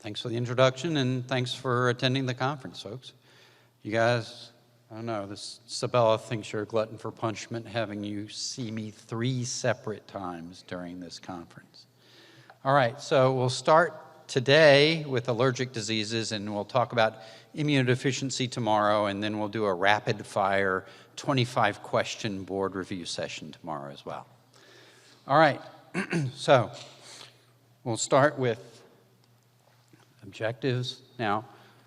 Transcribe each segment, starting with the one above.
Thanks for the introduction, and thanks for attending the conference, folks. You guys, I don't know, this Sabella thinks you're a glutton for punishment, having you see me 3 separate times during this conference. All right, so we'll start today with allergic diseases, and we'll talk about immunodeficiency tomorrow, and then we'll do a rapid-fire 25-question board review session tomorrow as well. All right, so we'll start with objectives. Now,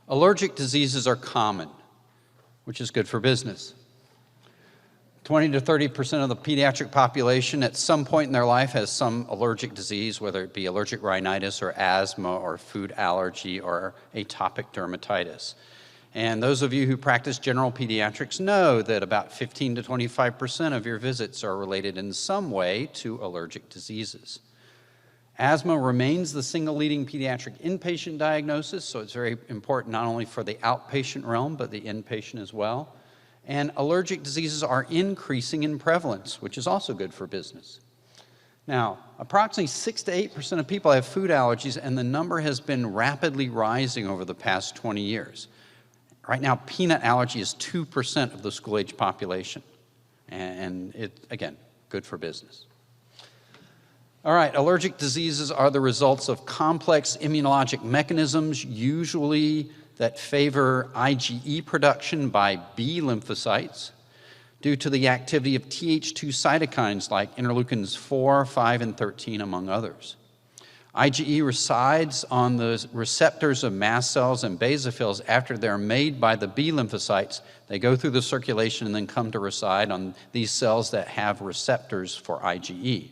allergic diseases are common, which is good for business. 20 to 30% of the pediatric population at some point in their life has some allergic disease, whether it be allergic rhinitis or asthma or food allergy or atopic dermatitis. And those of you who practice general pediatrics know that about 15 to 25% of your visits are related in some way to allergic diseases. Asthma remains the single leading pediatric inpatient diagnosis, so it's very important not only for the outpatient realm, but the inpatient as well. And allergic diseases are increasing in prevalence, which is also good for business. Now, approximately 6 to 8% of people have food allergies, and the number has been rapidly rising over the past 20 years. Right now, peanut allergy is 2% of the school-age population, and it, again, good for business. All right, allergic diseases are the results of complex immunologic mechanisms, usually that favor IgE production by B lymphocytes due to the activity of Th2 cytokines like interleukins 4, 5, and 13, among others. IgE resides on the receptors of mast cells and basophils after they're made by the B lymphocytes. They go through the circulation and then come to reside on these cells that have receptors for IgE.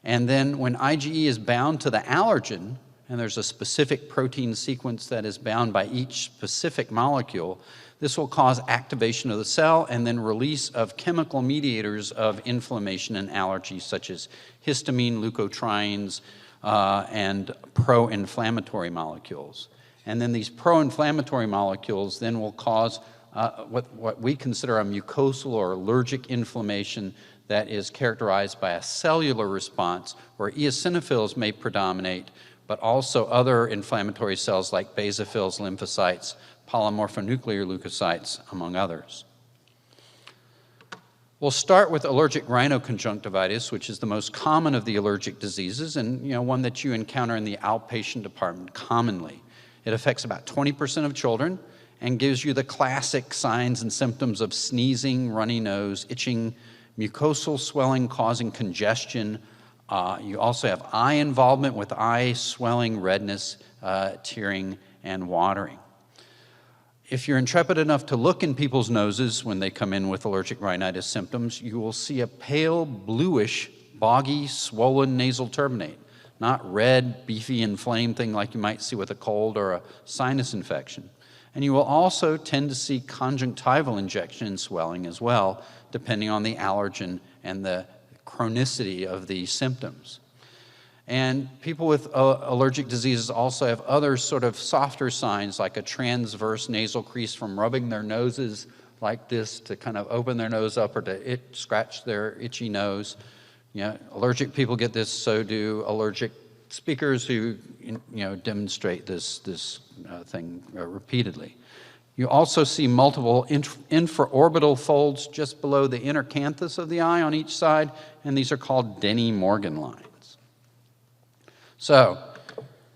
And then when IgE is bound to the allergen, and there's a specific protein sequence that is bound by each specific molecule, this will cause activation of the cell and then release of chemical mediators of inflammation and allergy, such as histamine, leukotrienes, and pro-inflammatory molecules. And then these pro-inflammatory molecules then will cause what we consider a mucosal or allergic inflammation that is characterized by a cellular response where eosinophils may predominate, but also other inflammatory cells like basophils, lymphocytes, polymorphonuclear leukocytes, among others. We'll start with allergic rhinoconjunctivitis, which is the most common of the allergic diseases and one that you encounter in the outpatient department commonly. It affects about 20% of children and gives you the classic signs and symptoms of sneezing, runny nose, itching, mucosal swelling causing congestion. You also have eye involvement with eye swelling, redness, tearing, and watering. If you're intrepid enough to look in people's noses when they come in with allergic rhinitis symptoms, you will see a pale, bluish, boggy, swollen nasal turbinate, not red, beefy, inflamed thing like you might see with a cold or a sinus infection. And you will also tend to see conjunctival injection and swelling as well, depending on the allergen and the chronicity of the symptoms. And people with allergic diseases also have other sort of softer signs, like a transverse nasal crease from rubbing their noses like this to kind of open their nose up or to scratch their itchy nose. Allergic people get this, so do allergic speakers who demonstrate this thing repeatedly. You also see multiple infraorbital folds just below the inner canthus of the eye on each side, and these are called Denny-Morgan lines. So,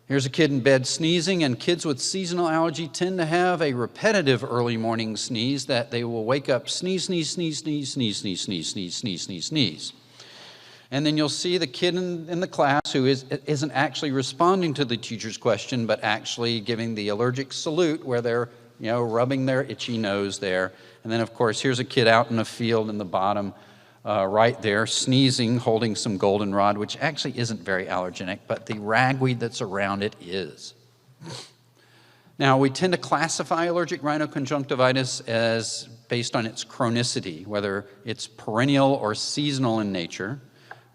here's a kid in bed sneezing, and kids with seasonal allergy tend to have a repetitive early morning sneeze that they will wake up, sneeze, sneeze, sneeze, sneeze, sneeze, sneeze, sneeze, sneeze, sneeze, sneeze, sneeze. And then you'll see the kid in the class who isn't actually responding to the teacher's question, but actually giving the allergic salute where they're rubbing their itchy nose there. And then, of course, here's a kid out in the field in the bottom right there, sneezing, holding some goldenrod, which actually isn't very allergenic, but the ragweed that's around it is. Now, we tend to classify allergic rhinoconjunctivitis as based on its chronicity, whether it's perennial or seasonal in nature.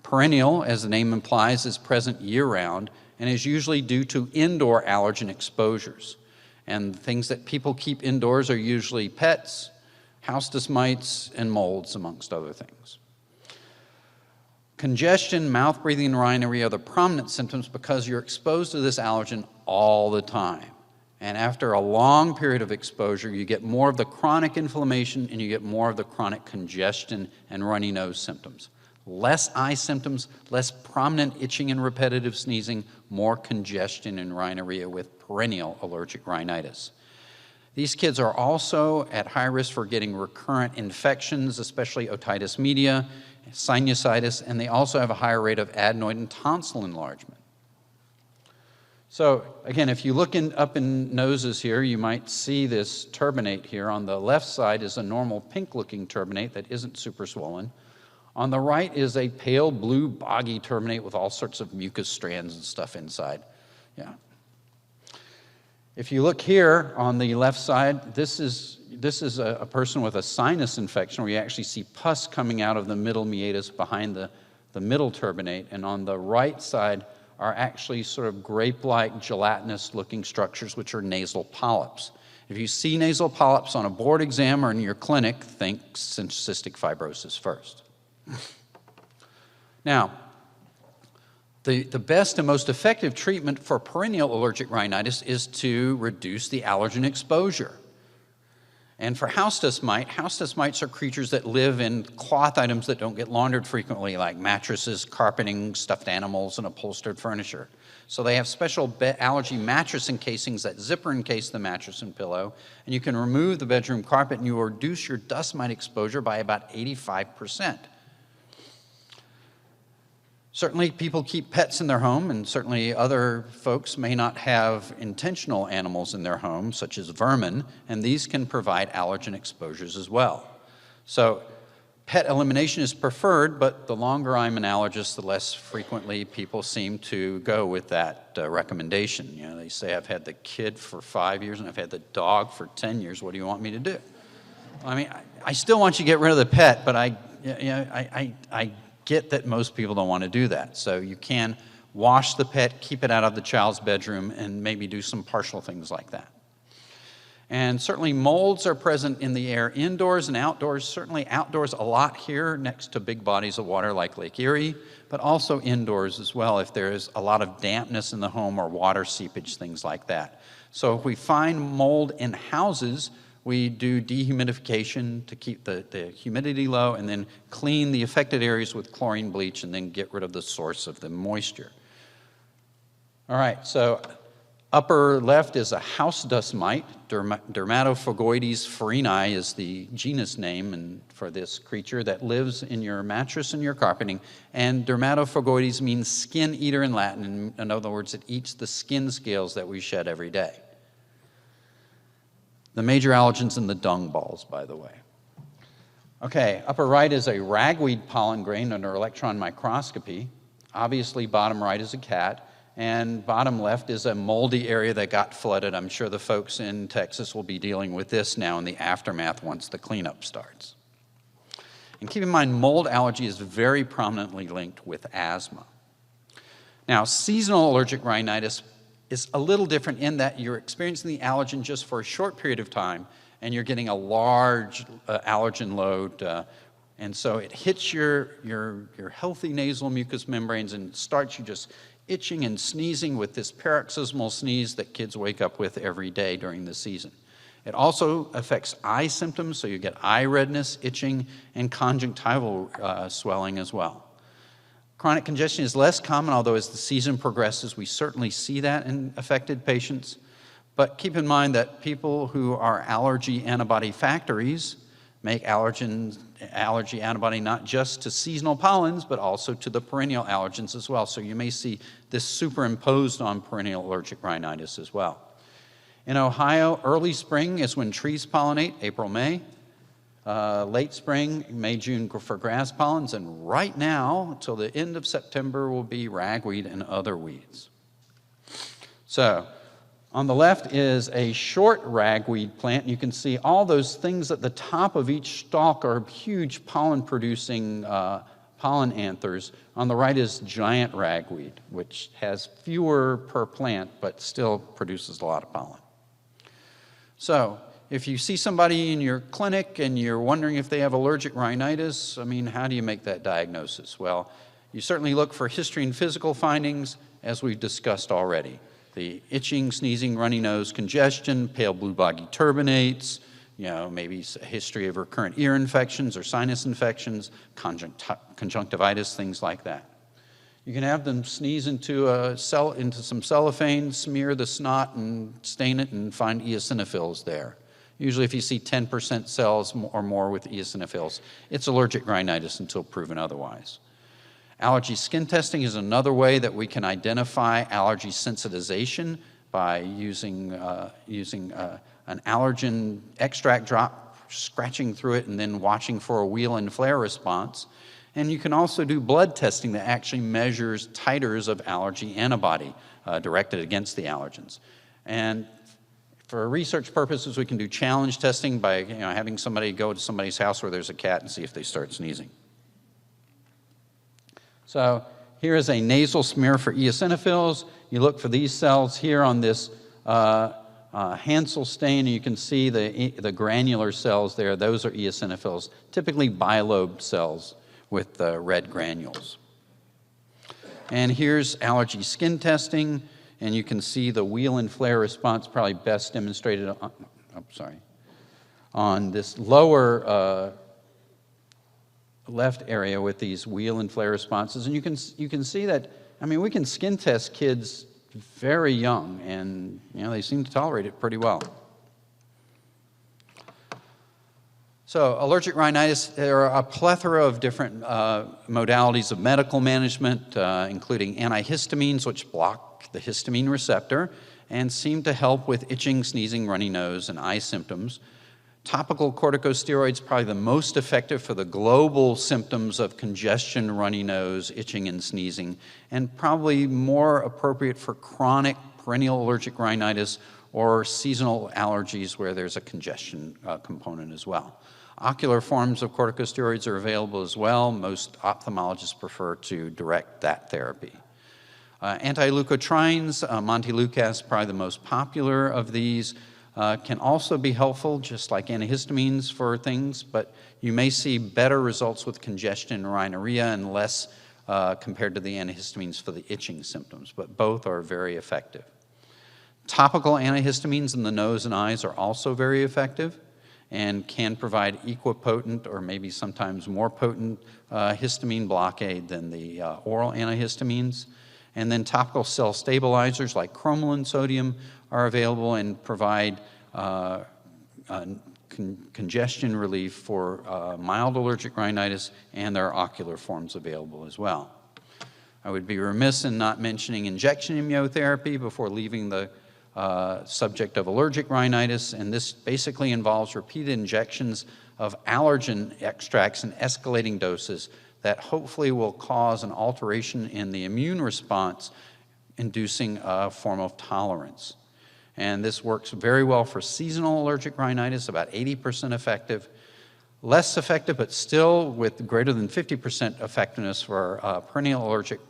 Perennial, as the name implies, is present year-round and is usually due to indoor allergen exposures. And things that people keep indoors are usually pets, house dust mites, and molds, amongst other things. Congestion, mouth breathing, and rhinorrhea are the prominent symptoms because you're exposed to this allergen all the time. And after a long period of exposure, you get more of the chronic inflammation and you get more of the chronic congestion and runny nose symptoms. Less eye symptoms, less prominent itching and repetitive sneezing, more congestion and rhinorrhea with perennial allergic rhinitis. These kids are also at high risk for getting recurrent infections, especially otitis media, sinusitis, and they also have a higher rate of adenoid and tonsil enlargement. So again, if you look up in noses here, you might see this turbinate here. On the left side is a normal pink-looking turbinate that isn't super swollen. On the right is a pale blue boggy turbinate with all sorts of mucus strands and stuff inside. Yeah. If you look here on the left side, this is a person with a sinus infection where you actually see pus coming out of the middle meatus behind the middle turbinate, and on the right side are actually sort of grape-like gelatinous-looking structures, which are nasal polyps. If you see nasal polyps on a board exam or in your clinic, think cystic fibrosis first. Now, the best and most effective treatment for perennial allergic rhinitis is to reduce the allergen exposure. And for house dust mites are creatures that live in cloth items that don't get laundered frequently, like mattresses, carpeting, stuffed animals, and upholstered furniture. So they have special allergy mattress encasings that zipper encase the mattress and pillow, and you can remove the bedroom carpet and you will reduce your dust mite exposure by about 85%. Certainly people keep pets in their home, and certainly other folks may not have intentional animals in their home, such as vermin, and these can provide allergen exposures as well. So pet elimination is preferred, but the longer I'm an allergist, the less frequently people seem to go with that recommendation. You know, they say, I've had the kid for 5 years and I've had the dog for 10 years. What do you want me to do? I mean, I still want you to get rid of the pet, but I get that most people don't want to do that. So you can wash the pet, keep it out of the child's bedroom, and maybe do some partial things like that. And certainly molds are present in the air indoors and outdoors, certainly outdoors a lot here next to big bodies of water like Lake Erie, but also indoors as well if there is a lot of dampness in the home or water seepage, things like that. So if we find mold in houses, we do dehumidification to keep the humidity low and then clean the affected areas with chlorine bleach and then get rid of the source of the moisture. All right, so upper left is a house dust mite. Dermatophagoides farini is the genus name for this creature that lives in your mattress and your carpeting. And dermatophagoides means skin eater in Latin. In other words, it eats the skin scales that we shed every day. The major allergens in the dung balls, by the way. Okay, upper right is a ragweed pollen grain under electron microscopy. Obviously, bottom right is a cat, and bottom left is a moldy area that got flooded. I'm sure the folks in Texas will be dealing with this now in the aftermath once the cleanup starts. And keep in mind, mold allergy is very prominently linked with asthma. Now, seasonal allergic rhinitis is a little different in that you're experiencing the allergen just for a short period of time and you're getting a large allergen load, and so it hits your healthy nasal mucous membranes and starts you just itching and sneezing with this paroxysmal sneeze that kids wake up with every day during the season. It also affects eye symptoms, so you get eye redness, itching, and conjunctival swelling as well. Chronic congestion is less common, although as the season progresses, we certainly see that in affected patients. But keep in mind that people who are allergy antibody factories make allergy antibody not just to seasonal pollens, but also to the perennial allergens as well. So you may see this superimposed on perennial allergic rhinitis as well. In Ohio, early spring is when trees pollinate, April, May. Late spring, May, June for grass pollens, and right now, until the end of September, will be ragweed and other weeds. So, on the left is a short ragweed plant. You can see all those things at the top of each stalk are huge pollen-producing pollen anthers. On the right is giant ragweed, which has fewer per plant, but still produces a lot of pollen. So, if you see somebody in your clinic and you're wondering if they have allergic rhinitis, I mean, how do you make that diagnosis? Well, You certainly look for history and physical findings, as we've discussed already. The itching, sneezing, runny nose, congestion, pale blue boggy turbinates, maybe a history of recurrent ear infections or sinus infections, conjunctivitis, things like that. You can have them sneeze into some cellophane, smear the snot and stain it and find eosinophils there. Usually if you see 10% cells or more with eosinophils, it's allergic rhinitis until proven otherwise. Allergy skin testing is another way that we can identify allergy sensitization by using an allergen extract drop, scratching through it and then watching for a wheal and flare response. And you can also do blood testing that actually measures titers of allergy antibody directed against the allergens. And for research purposes, we can do challenge testing by having somebody go to somebody's house where there's a cat and see if they start sneezing. So here is a nasal smear for eosinophils. You look for these cells here on this Hansel stain, and you can see the granular cells there. Those are eosinophils, typically bilobe cells with red granules. And here's allergy skin testing, and you can see the wheal and flare response probably best demonstrated on this lower left area with these wheal and flare responses. And you can see that, we can skin test kids very young, and they seem to tolerate it pretty well. So allergic rhinitis, there are a plethora of different modalities of medical management, including antihistamines, which block the histamine receptor and seem to help with itching, sneezing, runny nose, and eye symptoms. Topical corticosteroids probably the most effective for the global symptoms of congestion, runny nose, itching, and sneezing, and probably more appropriate for chronic perennial allergic rhinitis or seasonal allergies where there's a congestion component as well. Ocular forms of corticosteroids are available as well. Most ophthalmologists prefer to direct that therapy. Anti-leukotrienes, Montelukast, probably the most popular of these, can also be helpful, just like antihistamines for things, but you may see better results with congestion and rhinorrhea and less compared to the antihistamines for the itching symptoms, but both are very effective. Topical antihistamines in the nose and eyes are also very effective and can provide equipotent or maybe sometimes more potent histamine blockade than the oral antihistamines. And then topical cell stabilizers like cromolyn sodium are available and provide congestion relief for mild allergic rhinitis, and there are ocular forms available as well. I would be remiss in not mentioning injection immunotherapy before leaving the subject of allergic rhinitis, and this basically involves repeated injections of allergen extracts in escalating doses that hopefully will cause an alteration in the immune response, inducing a form of tolerance. And this works very well for seasonal allergic rhinitis, about 80% effective. Less effective, but still with greater than 50% effectiveness for perennial allergic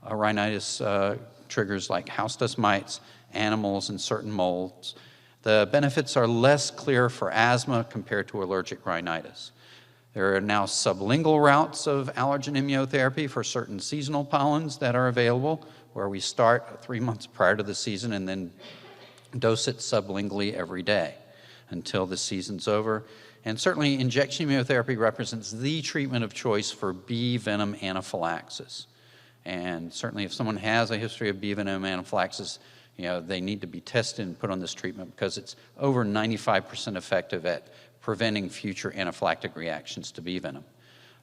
rhinitis triggers like house dust mites, animals, and certain molds. The benefits are less clear for asthma compared to allergic rhinitis. There are now sublingual routes of allergen immunotherapy for certain seasonal pollens that are available, where we start 3 months prior to the season and then dose it sublingually every day until the season's over. And certainly injection immunotherapy represents the treatment of choice for bee venom anaphylaxis. And certainly if someone has a history of bee venom anaphylaxis, they need to be tested and put on this treatment because it's over 95% effective at preventing future anaphylactic reactions to bee venom.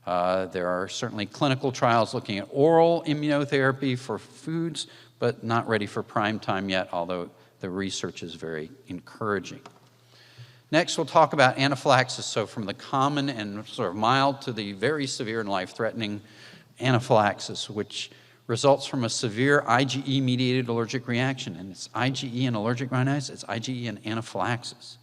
There are certainly clinical trials looking at oral immunotherapy for foods, but not ready for prime time yet, although the research is very encouraging. Next, we'll talk about anaphylaxis, so from the common and sort of mild to the very severe and life-threatening anaphylaxis, which results from a severe IgE-mediated allergic reaction. And it's IgE and allergic rhinitis, it's IgE and anaphylaxis.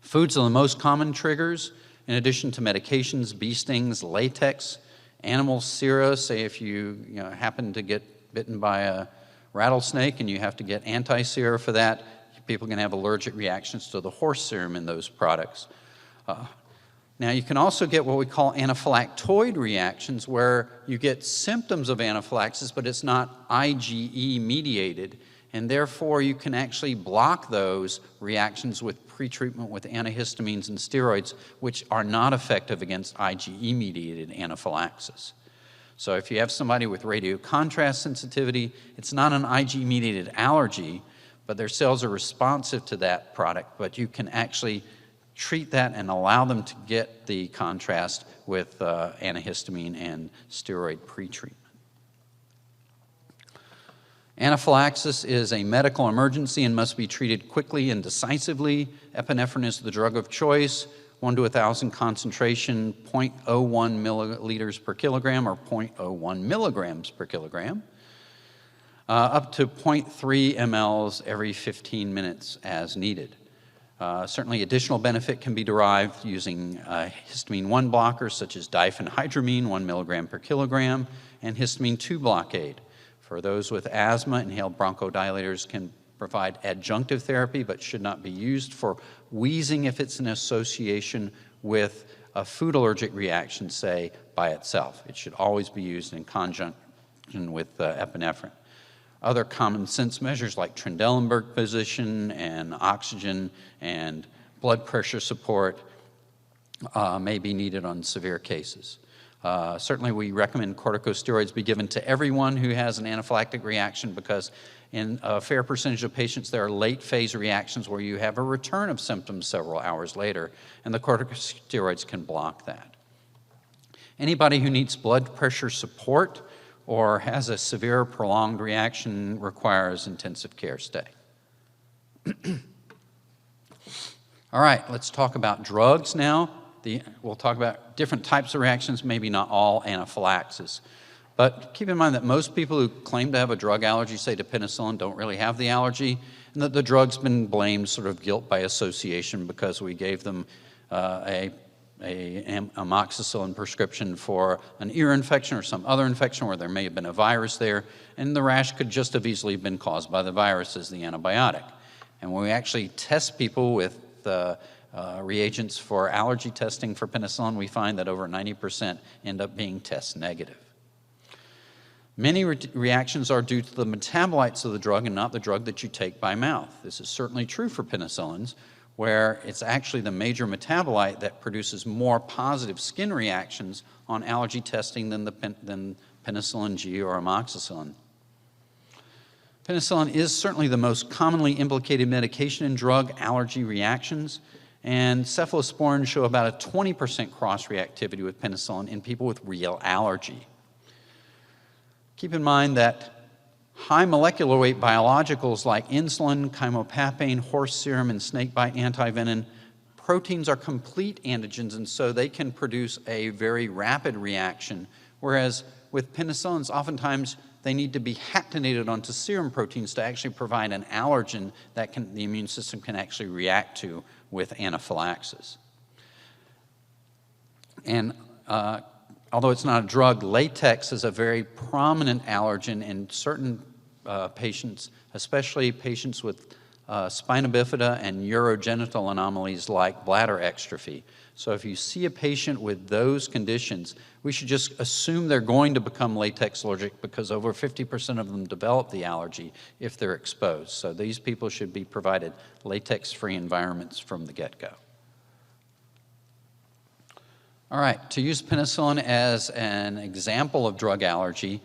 Foods are the most common triggers, in addition to medications, bee stings, latex, animal sera. Say if you happen to get bitten by a rattlesnake and you have to get anti-sera for that, people can have allergic reactions to the horse serum in those products. Now, you can also get what we call anaphylactoid reactions, where you get symptoms of anaphylaxis, but it's not IgE mediated, and therefore you can actually block those reactions with pretreatment with antihistamines and steroids, which are not effective against IgE-mediated anaphylaxis. So if you have somebody with radiocontrast sensitivity, it's not an IgE-mediated allergy, but their cells are responsive to that product, but you can actually treat that and allow them to get the contrast with antihistamine and steroid pretreatment. Anaphylaxis is a medical emergency and must be treated quickly and decisively. Epinephrine is the drug of choice, 1 to 1,000 concentration, 0.01 milliliters per kilogram or 0.01 milligrams per kilogram, up to 0.3 mLs every 15 minutes as needed. Certainly additional benefit can be derived using histamine 1 blockers such as diphenhydramine, 1 milligram per kilogram, and histamine 2 blockade. For those with asthma, inhaled bronchodilators can provide adjunctive therapy but should not be used for wheezing if it's in association with a food allergic reaction, say, by itself. It should always be used in conjunction with epinephrine. Other common sense measures like Trendelenburg position and oxygen and blood pressure support may be needed on severe cases. Certainly we recommend corticosteroids be given to everyone who has an anaphylactic reaction, because in a fair percentage of patients there are late phase reactions where you have a return of symptoms several hours later, and the corticosteroids can block that. Anybody who needs blood pressure support or has a severe prolonged reaction requires intensive care stay. All right, let's talk about drugs now. We'll talk about different types of reactions, maybe not all anaphylaxis. But keep in mind that most people who claim to have a drug allergy, say to penicillin, don't really have the allergy, and that the drug's been blamed sort of guilt by association because we gave them a amoxicillin prescription for an ear infection or some other infection where there may have been a virus there, and the rash could just have easily been caused by the virus as the antibiotic. And when we actually test people with reagents for allergy testing for penicillin, we find that over 90% end up being test negative. Many reactions are due to the metabolites of the drug and not the drug that you take by mouth. This is certainly true for penicillins, where it's actually the major metabolite that produces more positive skin reactions on allergy testing than penicillin G or amoxicillin. Penicillin is certainly the most commonly implicated medication in drug allergy reactions, and cephalosporins show about a 20% cross-reactivity with penicillin in people with real allergy. Keep in mind that high molecular weight biologicals like insulin, chymopapane, horse serum, and snakebite antivenin, proteins are complete antigens, and so they can produce a very rapid reaction, whereas with penicillins, oftentimes they need to be haptenated onto serum proteins to actually provide an allergen that the immune system can actually react to with anaphylaxis. And although it's not a drug, latex is a very prominent allergen in certain patients, especially patients with spina bifida and urogenital anomalies like bladder exstrophy. So if you see a patient with those conditions, we should just assume they're going to become latex allergic, because over 50% of them develop the allergy if they're exposed. So these people should be provided latex-free environments from the get-go. All right, to use penicillin as an example of drug allergy,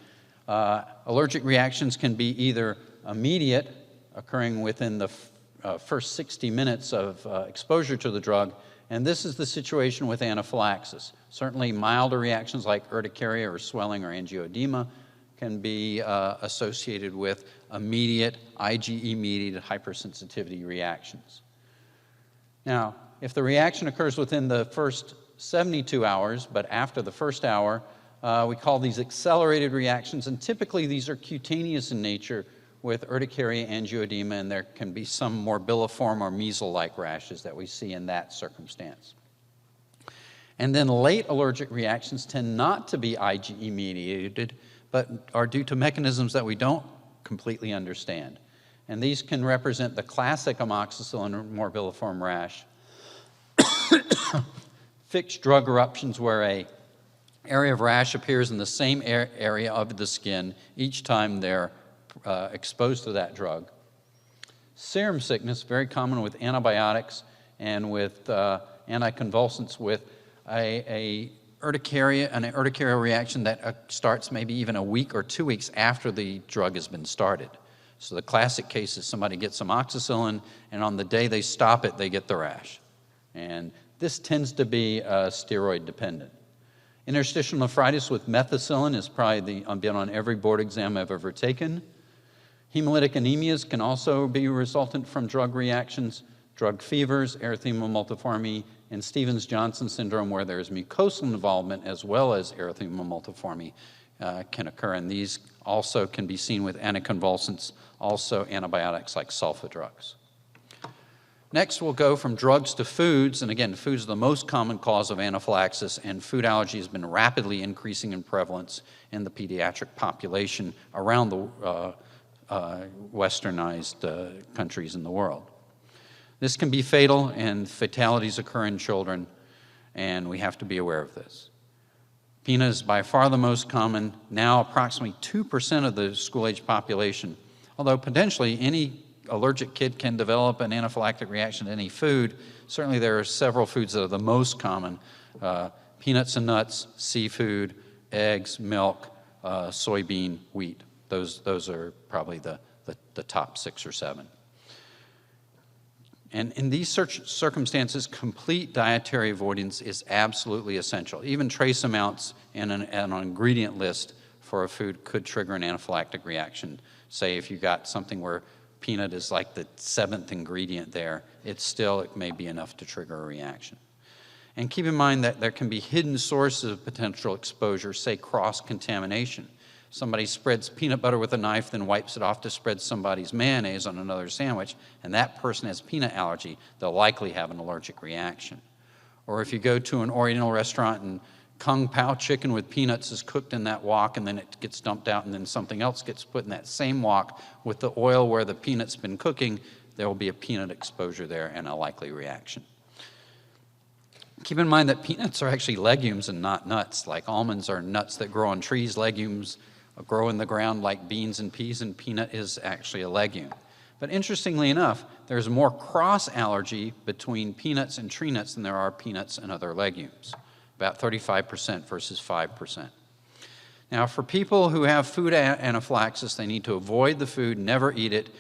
allergic reactions can be either immediate, occurring within the first 60 minutes of exposure to the drug, and this is the situation with anaphylaxis. Certainly milder reactions like urticaria or swelling or angioedema can be associated with immediate IgE-mediated hypersensitivity reactions. Now, if the reaction occurs within the first 72 hours, but after the first hour, we call these accelerated reactions, and typically these are cutaneous in nature with urticaria, angioedema, and there can be some morbilliform or measles-like rashes that we see in that circumstance. And then late allergic reactions tend not to be IgE-mediated, but are due to mechanisms that we don't completely understand. And these can represent the classic amoxicillin morbilliform rash, Fixed drug eruptions, where a area of rash appears in the same area of the skin each time they're exposed to that drug. Serum sickness, very common with antibiotics and with anticonvulsants, with an urticaria reaction that starts maybe even a week or 2 weeks after the drug has been started. So the classic case is somebody gets some amoxicillin, and on the day they stop it, they get the rash. And this tends to be steroid dependent. Interstitial nephritis with methicillin is probably been on every board exam I've ever taken. Hemolytic anemias can also be resultant from drug reactions, drug fevers, erythema multiforme, and Stevens-Johnson syndrome, where there's mucosal involvement as well as erythema multiforme can occur, and these also can be seen with anticonvulsants, also antibiotics like sulfa drugs. Next, we'll go from drugs to foods, and again, foods are the most common cause of anaphylaxis, and food allergy has been rapidly increasing in prevalence in the pediatric population around the westernized countries in the world. This can be fatal, and fatalities occur in children, and we have to be aware of this. Peanut is by far the most common, now approximately 2% of the school-age population, although potentially any allergic kid can develop an anaphylactic reaction to any food. Certainly there are several foods that are the most common: peanuts and nuts, seafood, eggs, milk, soybean, wheat. Those are probably the top 6 or 7. And in these circumstances, complete dietary avoidance is absolutely essential. Even trace amounts in an ingredient list for a food could trigger an anaphylactic reaction. Say if you got something where peanut is like the 7th ingredient there, it may be enough to trigger a reaction. And keep in mind that there can be hidden sources of potential exposure, say cross-contamination. Somebody spreads peanut butter with a knife, then wipes it off to spread somebody's mayonnaise on another sandwich, and that person has peanut allergy, they'll likely have an allergic reaction. Or if you go to an Oriental restaurant and Kung Pao chicken with peanuts is cooked in that wok, and then it gets dumped out, and then something else gets put in that same wok with the oil where the peanut's been cooking, there will be a peanut exposure there and a likely reaction. Keep in mind that peanuts are actually legumes and not nuts. Like almonds are nuts that grow on trees, legumes grow in the ground like beans and peas, and peanut is actually a legume. But interestingly enough, there's more cross-allergy between peanuts and tree nuts than there are peanuts and other legumes, about 35% versus 5%. Now, for people who have food anaphylaxis, they need to avoid the food, never eat it,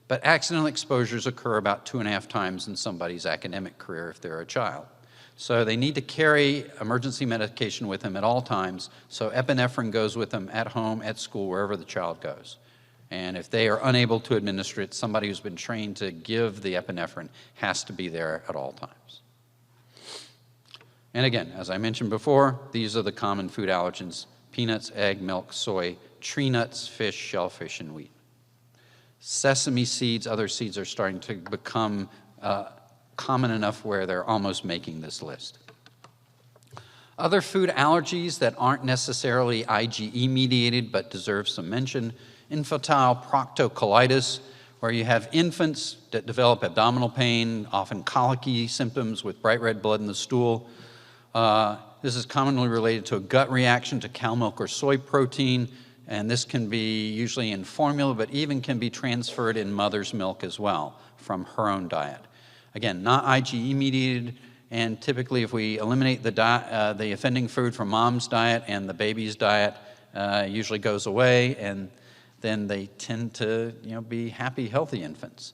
but accidental exposures occur about 2.5 times in somebody's academic career if they're a child. So they need to carry emergency medication with them at all times, so epinephrine goes with them at home, at school, wherever the child goes. And if they are unable to administer it, somebody who's been trained to give the epinephrine has to be there at all times. And again, as I mentioned before, these are the common food allergens: peanuts, egg, milk, soy, tree nuts, fish, shellfish, and wheat. Sesame seeds, other seeds are starting to become common enough where they're almost making this list. Other food allergies that aren't necessarily IgE mediated but deserve some mention: infantile proctocolitis, where you have infants that develop abdominal pain, often colicky symptoms with bright red blood in the stool. This is commonly related to a gut reaction to cow milk or soy protein, and this can be usually in formula, but even can be transferred in mother's milk as well from her own diet. Again, not IgE mediated, and typically if we eliminate the offending food from mom's diet and the baby's diet, usually goes away, and then they tend to be happy, healthy infants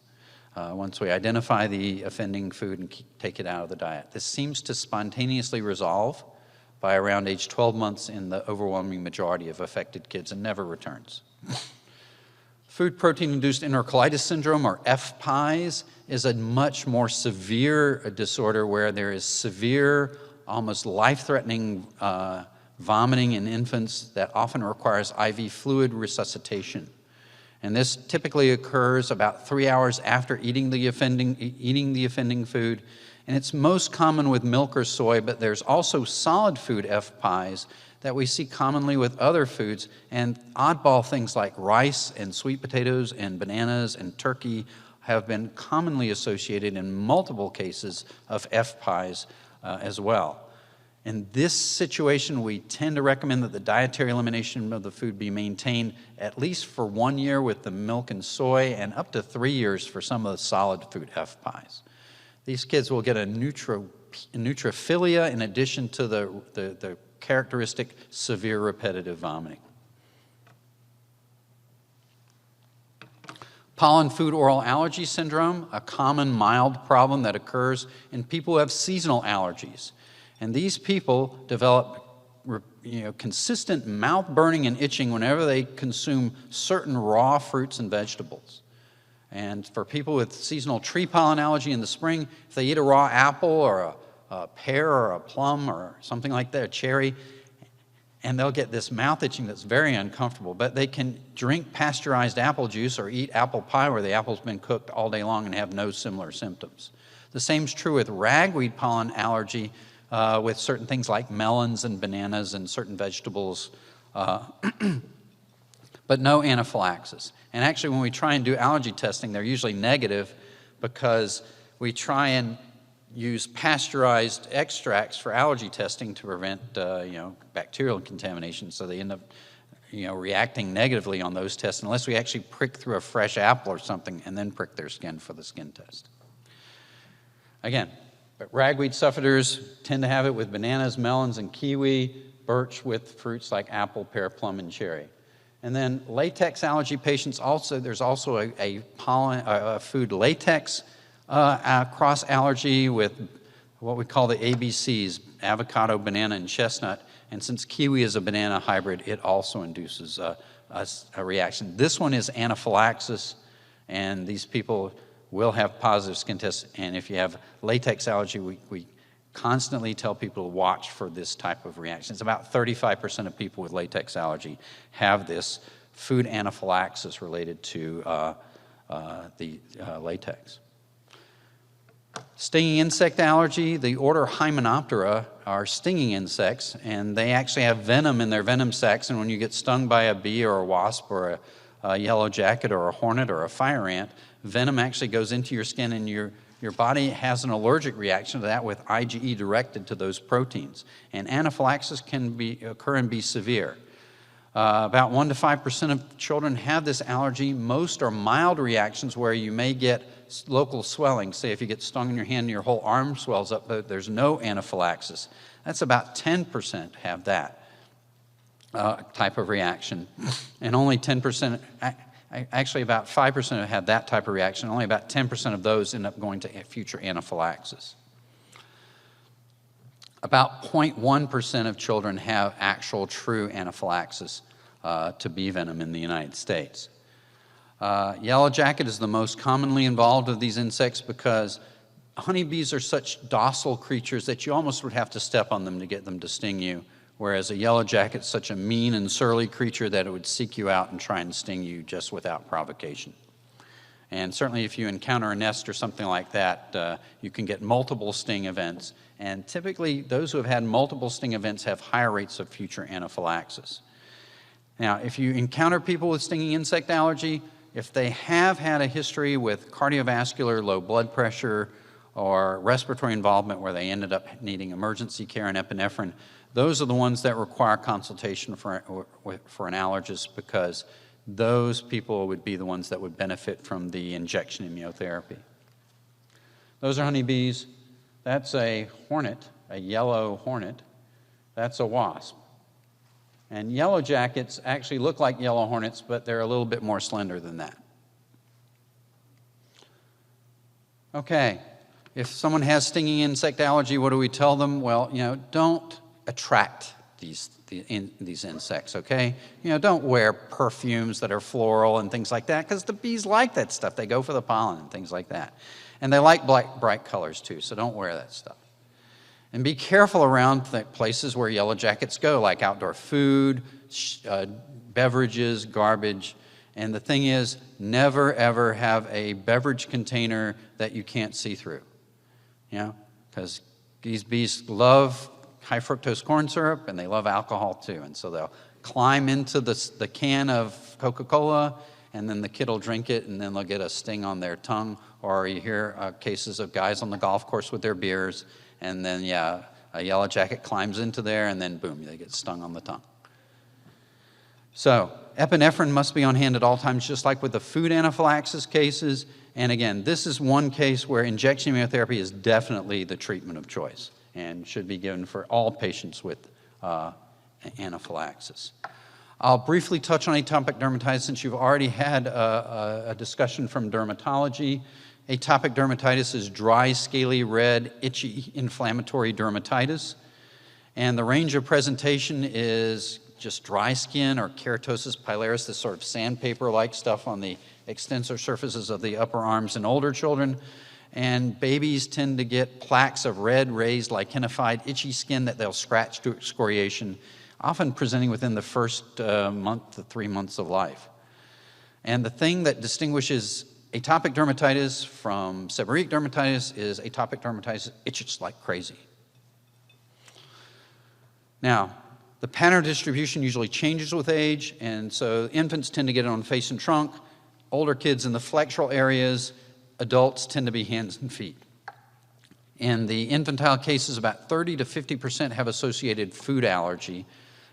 once we identify the offending food and take it out of the diet. This seems to spontaneously resolve by around age 12 months in the overwhelming majority of affected kids and never returns. Food protein-induced enterocolitis syndrome, or FPIES, is a much more severe disorder where there is severe, almost life-threatening vomiting in infants that often requires IV fluid resuscitation. And this typically occurs about 3 hours after eating the offending food. And it's most common with milk or soy, but there's also solid food FPIES that we see commonly with other foods, and oddball things like rice and sweet potatoes and bananas and turkey have been commonly associated in multiple cases of FPIES as well. In this situation, we tend to recommend that the dietary elimination of the food be maintained at least for 1 year with the milk and soy, and up to 3 years for some of the solid food FPIs. These kids will get a neutrophilia in addition to the characteristic severe repetitive vomiting. Pollen food oral allergy syndrome, a common mild problem that occurs in people who have seasonal allergies. And these people develop consistent mouth burning and itching whenever they consume certain raw fruits and vegetables. And for people with seasonal tree pollen allergy in the spring, if they eat a raw apple or a pear or a plum or something like that, a cherry, and they'll get this mouth itching that's very uncomfortable. But they can drink pasteurized apple juice or eat apple pie where the apple's been cooked all day long and have no similar symptoms. The same is true with ragweed pollen allergy with certain things like melons and bananas and certain vegetables, but no anaphylaxis. And actually, when we try and do allergy testing, they're usually negative because we try and use pasteurized extracts for allergy testing to prevent bacterial contamination, so they end up reacting negatively on those tests unless we actually prick through a fresh apple or something and then prick their skin for the skin test. Again, but ragweed sufferers tend to have it with bananas, melons, and kiwi, birch with fruits like apple, pear, plum, and cherry. And then latex allergy patients also, there's also a food latex cross allergy with what we call the ABCs, avocado, banana, and chestnut. And since kiwi is a banana hybrid, it also induces a reaction. This one is anaphylaxis, and these people will have positive skin tests. And if you have latex allergy, we constantly tell people to watch for this type of reaction. It's about 35% of people with latex allergy have this food anaphylaxis related to the latex. Stinging insect allergy, the order Hymenoptera are stinging insects, and they actually have venom in their venom sacs, and when you get stung by a bee or a wasp or a yellow jacket or a hornet or a fire ant, venom actually goes into your skin, and your body has an allergic reaction to that with IgE directed to those proteins. And anaphylaxis can occur and be severe. About 1 to 5% of children have this allergy. Most are mild reactions where you may get local swelling. Say if you get stung in your hand and your whole arm swells up, but there's no anaphylaxis. That's about 10% have that type of reaction. And only 10%, actually about 5% have had that type of reaction. Only about 10% of those end up going to future anaphylaxis. About 0.1% of children have actual true anaphylaxis to bee venom in the United States. Yellow jacket is the most commonly involved of these insects because honeybees are such docile creatures that you almost would have to step on them to get them to sting you, whereas a yellow jacket is such a mean and surly creature that it would seek you out and try and sting you just without provocation. And certainly if you encounter a nest or something like that, you can get multiple sting events. And typically, those who have had multiple sting events have higher rates of future anaphylaxis. Now, if you encounter people with stinging insect allergy, if they have had a history with cardiovascular, low blood pressure, or respiratory involvement where they ended up needing emergency care and epinephrine, those are the ones that require consultation for an allergist, because those people would be the ones that would benefit from the injection immunotherapy. Those are honeybees. That's a hornet, a yellow hornet. That's a wasp. And yellow jackets actually look like yellow hornets, but they're a little bit more slender than that. Okay, if someone has stinging insect allergy, what do we tell them? Well, don't attract these insects, okay? Don't wear perfumes that are floral and things like that, because the bees like that stuff. They go for the pollen and things like that. And they like bright colors too, so don't wear that stuff. And be careful around places where yellow jackets go, like outdoor food, beverages, garbage. And the thing is, never ever have a beverage container that you can't see through. Because these bees love high fructose corn syrup, and they love alcohol too. And so they'll climb into the can of Coca-Cola, and then the kid will drink it, and then they'll get a sting on their tongue. Or you hear cases of guys on the golf course with their beers, and then, a yellow jacket climbs into there, and then boom, they get stung on the tongue. So epinephrine must be on hand at all times, just like with the food anaphylaxis cases. And again, this is one case where injection immunotherapy is definitely the treatment of choice and should be given for all patients with anaphylaxis. I'll briefly touch on atopic dermatitis since you've already had a discussion from dermatology. Atopic dermatitis is dry, scaly, red, itchy, inflammatory dermatitis. And the range of presentation is just dry skin or keratosis pilaris, this sort of sandpaper-like stuff on the extensor surfaces of the upper arms in older children. And babies tend to get plaques of red, raised, lichenified, itchy skin that they'll scratch to excoriation, often presenting within the first month to 3 months of life. And the thing that distinguishes atopic dermatitis from seborrheic dermatitis is atopic dermatitis itches like crazy. Now, the pattern distribution usually changes with age, and so infants tend to get it on face and trunk, older kids in the flexural areas, adults tend to be hands and feet. In the infantile cases, about 30 to 50% have associated food allergy,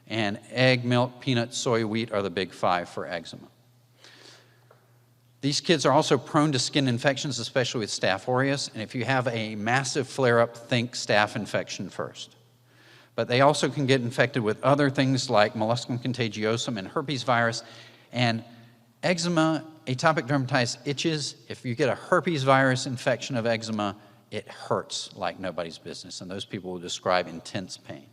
and egg, milk, peanut, soy, wheat are the big five for eczema. These kids are also prone to skin infections, especially with Staph aureus, and if you have a massive flare-up, think staph infection first. But they also can get infected with other things like molluscum contagiosum and herpes virus. And eczema, atopic dermatitis itches. If you get a herpes virus infection of eczema, it hurts like nobody's business. And those people will describe intense pain.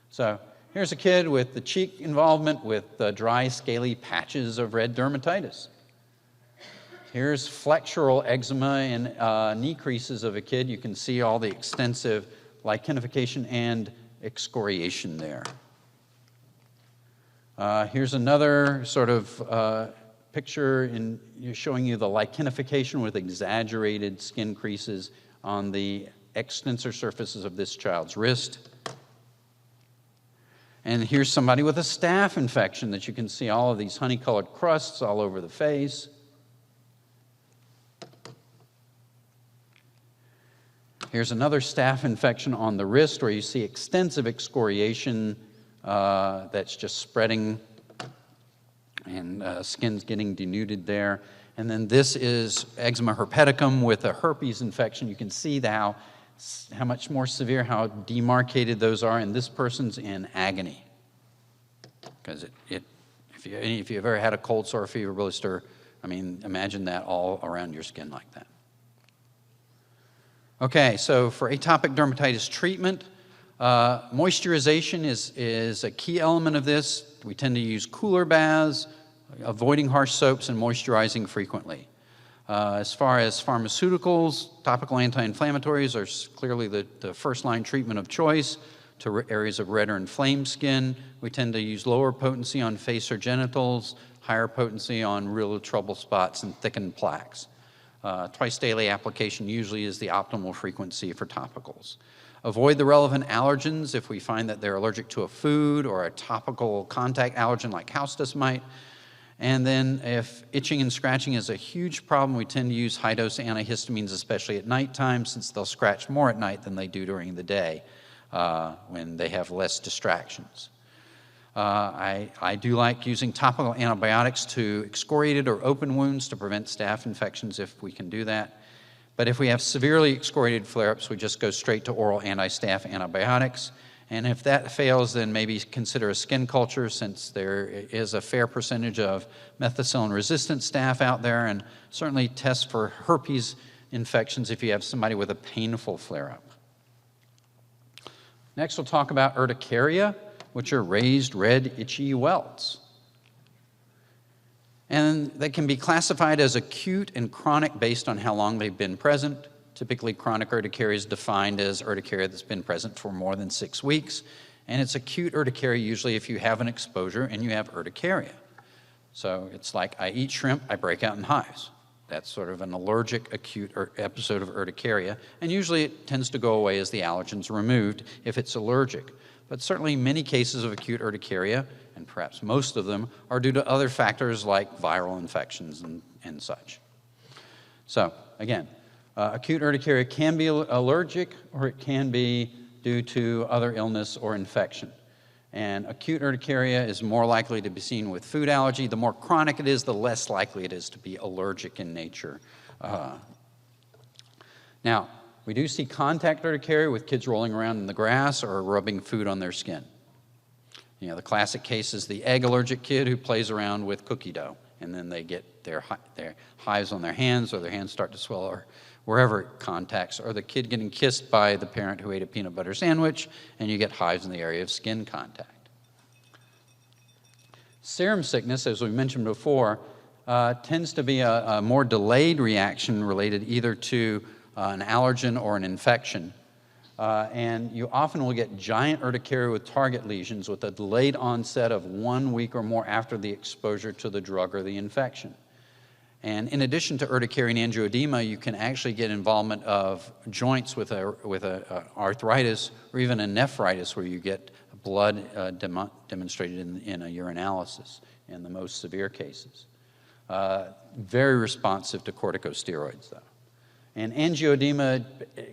So here's a kid with the cheek involvement with dry, scaly patches of red dermatitis. Here's flexural eczema and knee creases of a kid. You can see all the extensive lichenification and excoriation there. Here's another sort of picture showing you the lichenification with exaggerated skin creases on the extensor surfaces of this child's wrist. And here's somebody with a staph infection that you can see all of these honey-colored crusts all over the face. Here's another staph infection on the wrist where you see extensive excoriation that's just spreading and skin's getting denuded there. And then this is eczema herpeticum with a herpes infection. You can see how much more severe, how demarcated those are, and this person's in agony. Because if you've ever had a cold sore fever blister, I mean, imagine that all around your skin like that. Okay, so for atopic dermatitis treatment, moisturization is a key element of this. We tend to use cooler baths, avoiding harsh soaps, and moisturizing frequently. As far as pharmaceuticals, topical anti-inflammatories are clearly the first-line treatment of choice to areas of red or inflamed skin. We tend to use lower potency on face or genitals, higher potency on real trouble spots and thickened plaques. Twice daily application usually is the optimal frequency for topicals. Avoid the relevant allergens if we find that they're allergic to a food or a topical contact allergen like house dust mite. And then if itching and scratching is a huge problem, we tend to use high-dose antihistamines, especially at nighttime, since they'll scratch more at night than they do during the day when they have less distractions. I do like using topical antibiotics to excoriated or open wounds to prevent staph infections if we can do that. But if we have severely excoriated flare-ups, we just go straight to oral anti-staph antibiotics. And if that fails, then maybe consider a skin culture, since there is a fair percentage of methicillin-resistant staph out there, and certainly test for herpes infections if you have somebody with a painful flare-up. Next, we'll talk about urticaria, which are raised red, itchy welts. And they can be classified as acute and chronic based on how long they've been present. Typically, chronic urticaria is defined as urticaria that's been present for more than 6 weeks. And it's acute urticaria usually if you have an exposure and you have urticaria. So it's like I eat shrimp, I break out in hives. That's sort of an allergic acute episode of urticaria. And usually it tends to go away as the allergen's removed if it's allergic. But certainly many cases of acute urticaria, and perhaps most of them, are due to other factors like viral infections and such. So again, acute urticaria can be allergic or it can be due to other illness or infection. And acute urticaria is more likely to be seen with food allergy. The more chronic it is, the less likely it is to be allergic in nature. Now, we do see contact urticaria with kids rolling around in the grass or rubbing food on their skin. You know, the classic case is the egg allergic kid who plays around with cookie dough, and then they get their hives on their hands, or their hands start to swell, or wherever it contacts, or the kid getting kissed by the parent who ate a peanut butter sandwich, and you get hives in the area of skin contact. Serum sickness, as we mentioned before, tends to be a more delayed reaction related either to an allergen or an infection. And you often will get giant urticaria with target lesions with a delayed onset of 1 week or more after the exposure to the drug or the infection. And in addition to urticaria and angioedema, you can actually get involvement of joints with a arthritis or even a nephritis, where you get blood demonstrated in a urinalysis in the most severe cases. Very responsive to corticosteroids, though. And angioedema,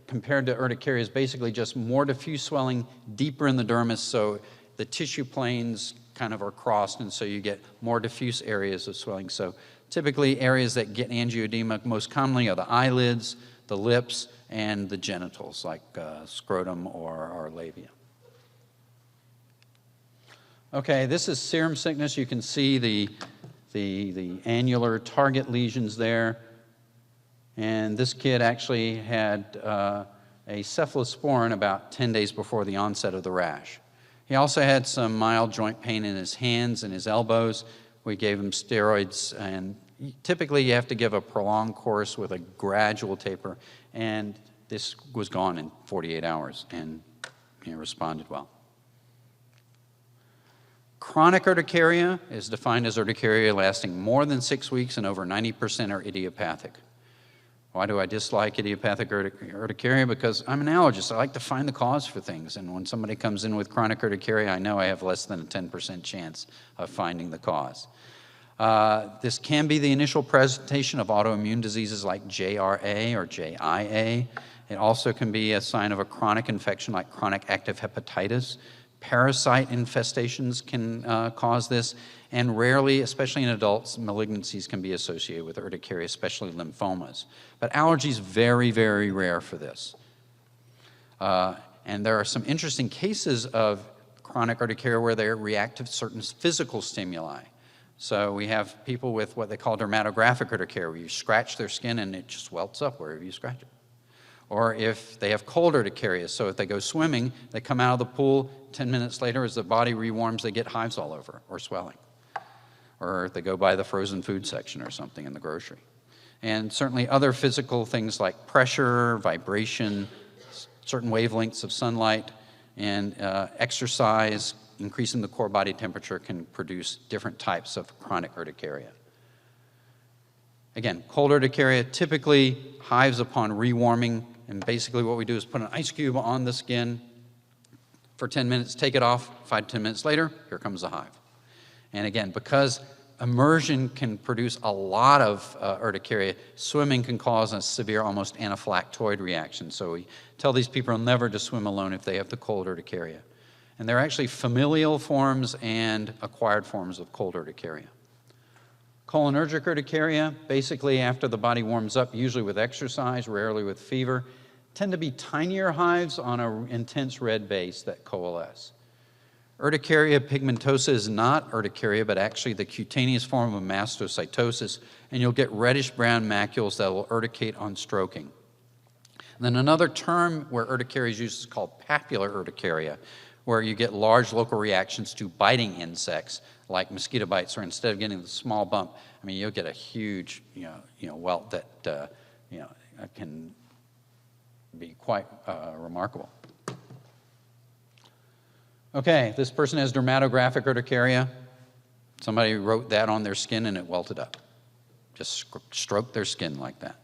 compared to urticaria, is basically just more diffuse swelling deeper in the dermis, so the tissue planes kind of are crossed, and so you get more diffuse areas of swelling. So typically areas that get angioedema most commonly are the eyelids, the lips, and the genitals, like scrotum or labia. Okay, this is serum sickness. You can see the annular target lesions there. And this kid actually had a cephalosporin about 10 days before the onset of the rash. He also had some mild joint pain in his hands and his elbows. We gave him steroids, and typically you have to give a prolonged course with a gradual taper, and this was gone in 48 hours, and he responded well. Chronic urticaria is defined as urticaria lasting more than 6 weeks, and over 90% are idiopathic. Why do I dislike idiopathic urticaria? Because I'm an allergist. I like to find the cause for things. And when somebody comes in with chronic urticaria, I know I have less than a 10% chance of finding the cause. This can be the initial presentation of autoimmune diseases like JRA or JIA. It also can be a sign of a chronic infection like chronic active hepatitis. Parasite infestations can cause this, and rarely, especially in adults, malignancies can be associated with urticaria, especially lymphomas. But allergies, very, very rare for this. And there are some interesting cases of chronic urticaria where they react to certain physical stimuli. So we have people with what they call dermatographic urticaria, where you scratch their skin and it just welts up wherever you scratch it. Or if they have cold urticaria, so if they go swimming, they come out of the pool, 10 minutes later, as the body rewarms, they get hives all over or swelling. Or if they go by the frozen food section or something in the grocery. And certainly other physical things like pressure, vibration, certain wavelengths of sunlight, and exercise, increasing the core body temperature can produce different types of chronic urticaria. Again, cold urticaria, typically hives upon rewarming, and basically what we do is put an ice cube on the skin for 10 minutes, take it off, 5 to 10 minutes later, here comes the hive. And again, because immersion can produce a lot of urticaria, swimming can cause a severe, almost anaphylactoid reaction. So we tell these people never to swim alone if they have the cold urticaria. And there are actually familial forms and acquired forms of cold urticaria. Cholinergic urticaria, basically after the body warms up, usually with exercise, rarely with fever, tend to be tinier hives on an intense red base that coalesce. Urticaria pigmentosa is not urticaria, but actually the cutaneous form of mastocytosis, and you'll get reddish-brown macules that will urticate on stroking. And then another term where urticaria is used is called papular urticaria, where you get large local reactions to biting insects, like mosquito bites, or instead of getting the small bump, I mean, you'll get a huge, welt that, can be quite remarkable. Okay, this person has dermatographic urticaria. Somebody wrote that on their skin and it welted up. Just stroked their skin like that.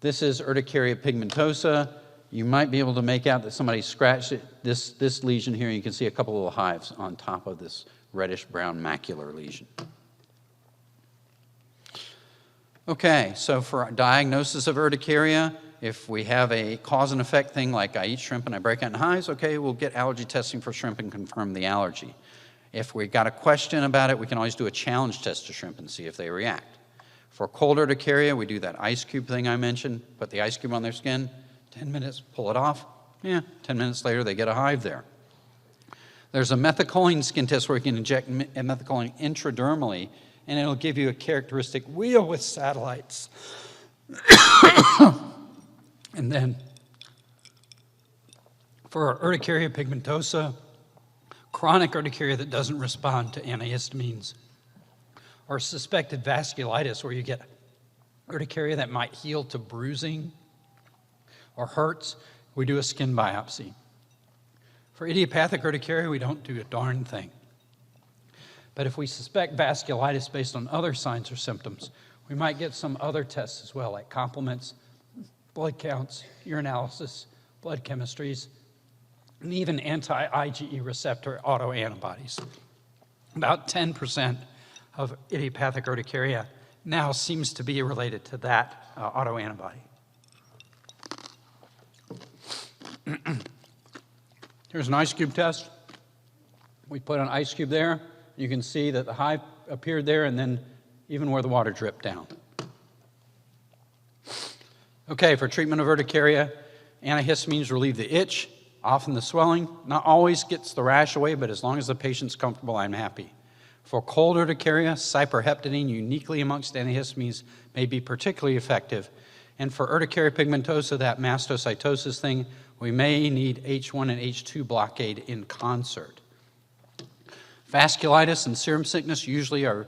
This is urticaria pigmentosa. You might be able to make out that somebody scratched it. This lesion here, you can see a couple little hives on top of this reddish-brown macular lesion. Okay, so for diagnosis of urticaria, If we have a cause and effect thing like I eat shrimp and I break out in hives, okay, we'll get allergy testing for shrimp and confirm the allergy. If we got a question about it, we can always do a challenge test to shrimp and see if they react. For cold urticaria, we do that ice cube thing I mentioned, put the ice cube on their skin, 10 minutes, pull it off. Yeah, 10 minutes later, they get a hive there. There's a methacholine skin test where you can inject methacholine intradermally, and it'll give you a characteristic wheel with satellites. And then for urticaria pigmentosa, chronic urticaria that doesn't respond to antihistamines, or suspected vasculitis where you get urticaria that might heal to bruising or hurts, we do a skin biopsy. For idiopathic urticaria, we don't do a darn thing. But if we suspect vasculitis based on other signs or symptoms, we might get some other tests as well, like complements, blood counts, urinalysis, blood chemistries, and even anti-IgE receptor autoantibodies. About 10% of idiopathic urticaria now seems to be related to that autoantibody. Here's an ice cube test. We put an ice cube there. You can see that the hive appeared there and then even where the water dripped down. Okay, for treatment of urticaria, antihistamines relieve the itch, often the swelling. Not always gets the rash away, but as long as the patient's comfortable, I'm happy. For cold urticaria, cyperheptadine, uniquely amongst antihistamines, may be particularly effective. And for urticaria pigmentosa, that mastocytosis thing, we may need H1 and H2 blockade in concert. Vasculitis and serum sickness usually are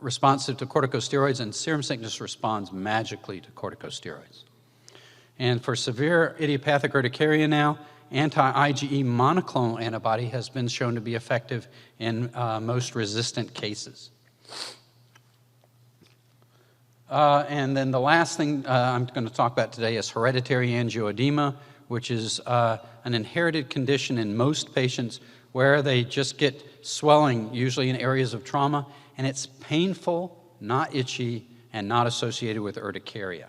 responsive to corticosteroids, and serum sickness responds magically to corticosteroids. And for severe idiopathic urticaria now, anti-IgE monoclonal antibody has been shown to be effective in most resistant cases. And then the last thing I'm going to talk about today is hereditary angioedema, which is an inherited condition in most patients where they just get swelling, usually in areas of trauma, and it's painful, not itchy, and not associated with urticaria.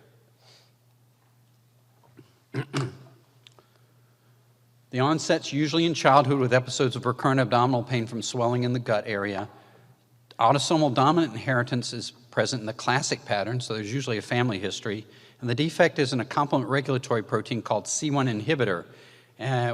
The onset's usually in childhood with episodes of recurrent abdominal pain from swelling in the gut area. Autosomal dominant inheritance is present in the classic pattern, so there's usually a family history. And the defect is in a complement regulatory protein called C1 inhibitor,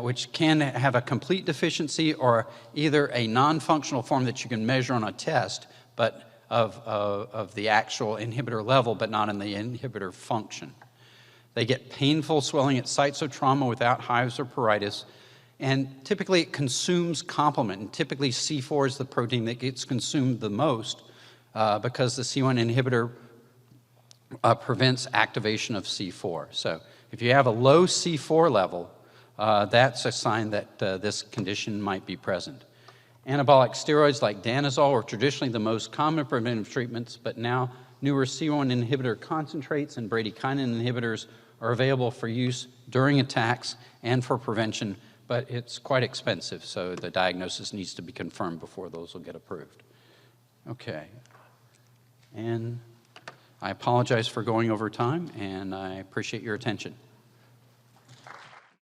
which can have a complete deficiency or either a non-functional form that you can measure on a test, but of the actual inhibitor level, but not in the inhibitor function. They get painful swelling at sites of trauma without hives or pruritus, and typically it consumes complement, and typically C4 is the protein that gets consumed the most because the C1 inhibitor prevents activation of C4. So if you have a low C4 level, that's a sign that this condition might be present. Anabolic steroids like danazol are traditionally the most common preventive treatments, but now newer C1 inhibitor concentrates and bradykinin inhibitors are available for use during attacks and for prevention, but it's quite expensive, so the diagnosis needs to be confirmed before those will get approved. Okay, and I apologize for going over time, and I appreciate your attention.